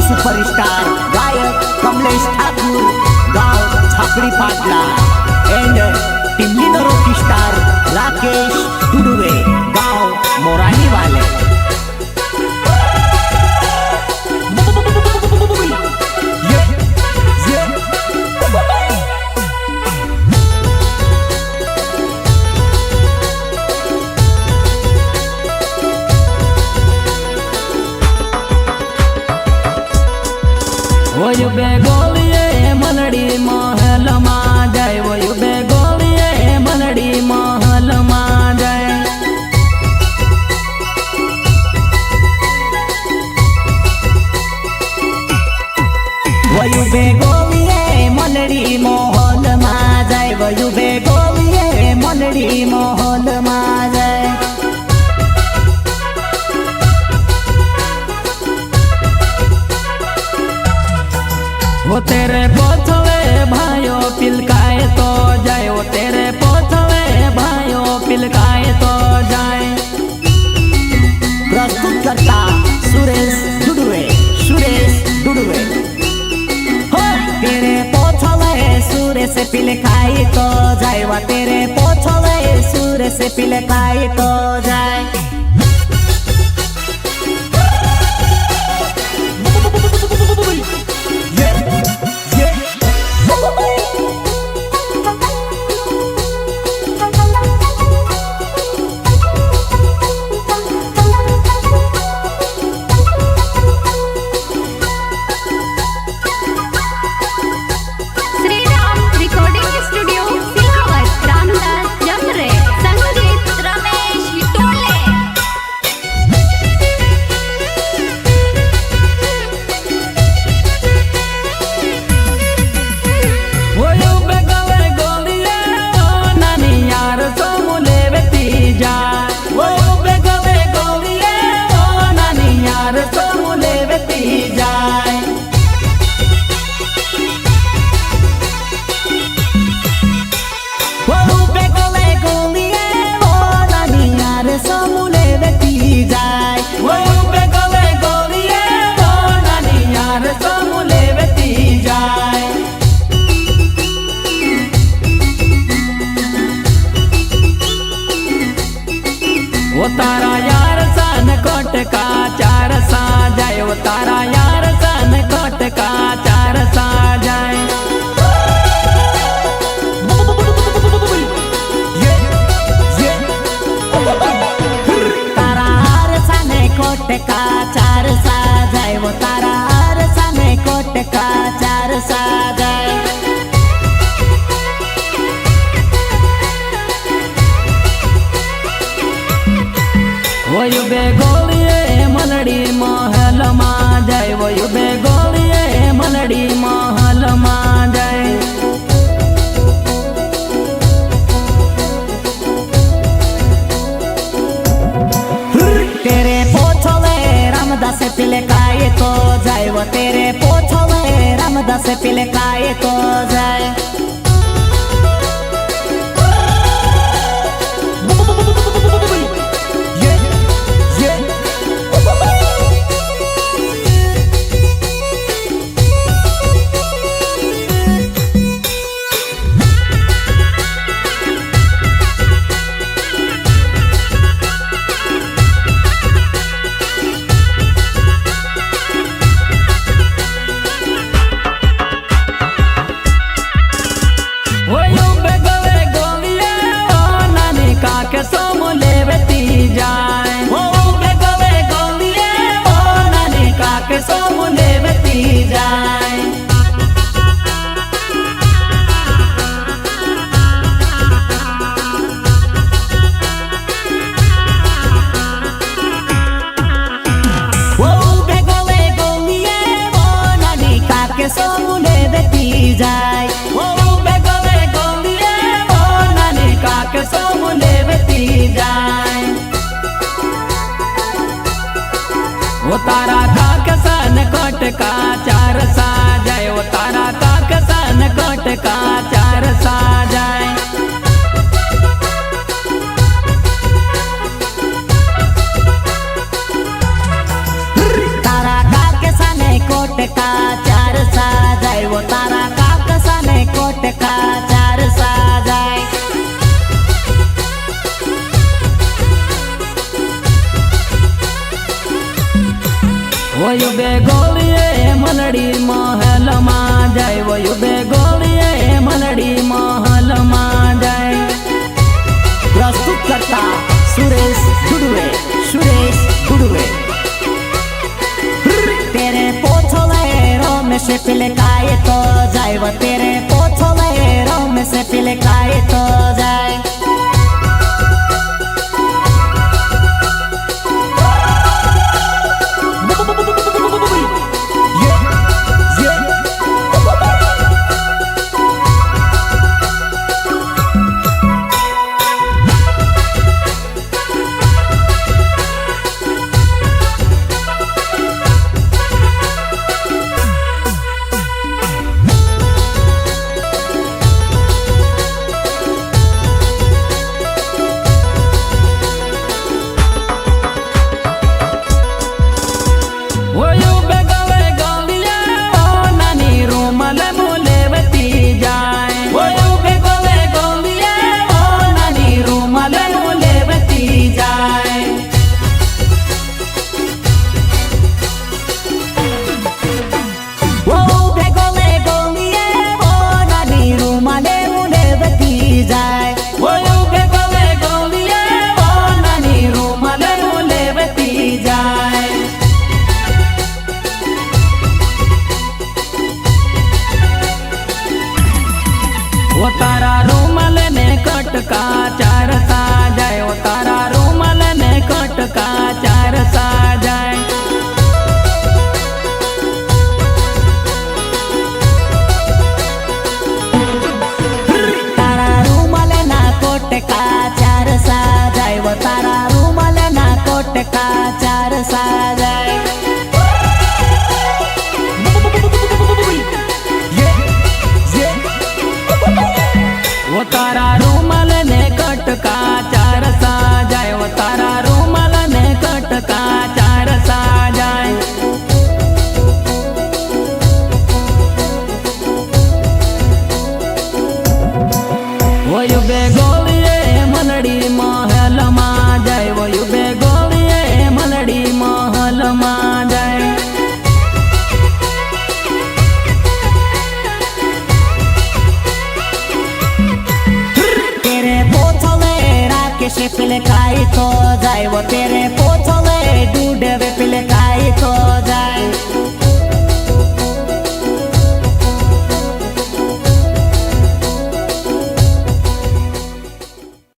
Superstar गायक कमलेश ठाकुर, गाव Chhapadi Patla and टिमलीनो रॉकी स्टार राकेश टुडुवे, गाव मोरानी वाले। वयु बेगोलिये मनड़ी महल मा जाय, वयु बेगोलिये मनड़ी महल मा जाय। वयु बेगोलिये मनड़ी महल मा जाय, वयु बेगोलिये मनड़ी महल मा जाय। वो तेरे पोथवे भाइयो पिलकाए तो जाए, वो तेरे पोथवे भाइयो पिलकाए तो जाए। प्रस्तुत करता सुरेश डुडुवे, सुरेश डुडुवे। हो तेरे पोथवे सूर्य से पिलकाए तो जाए, वा तेरे पोथवे सूर्य से पिलकाए तो जाए। वो तारा यार सन कोट का चार सा जाए, वो तारा यार सन कोट का चार सा जाए। तारा हार सने कोट का चार सा जाए, वो तारा हार सने कोट का चार सा जाए। वयु बेगोलिये मनड़ी महल मा जाय, वयु बेगोलिये मनड़ी महल मा जाय। तेरे पोछवे रामदास पिलकाए तो जाए, वो तेरे पोछवे रामदास पिलकाए तो जाए। वो तारा काक सन कोट का चार सा जाए, वो तारा काक सन कोट का चार सा जाए। तारा काक सने कोट વયું બે ગોળીએ મલડી મહેલમાં જાય, વયું બે ગોળીએ મલડી મહેલમાં જાય. प्रस्तुत करता सुरेश दुडवे, सुरेश दुडवे. तेरे पोछले रोमे से पिले काये तो जाए, वो तेरे पोछले रोमे से पिले काये तो जाए.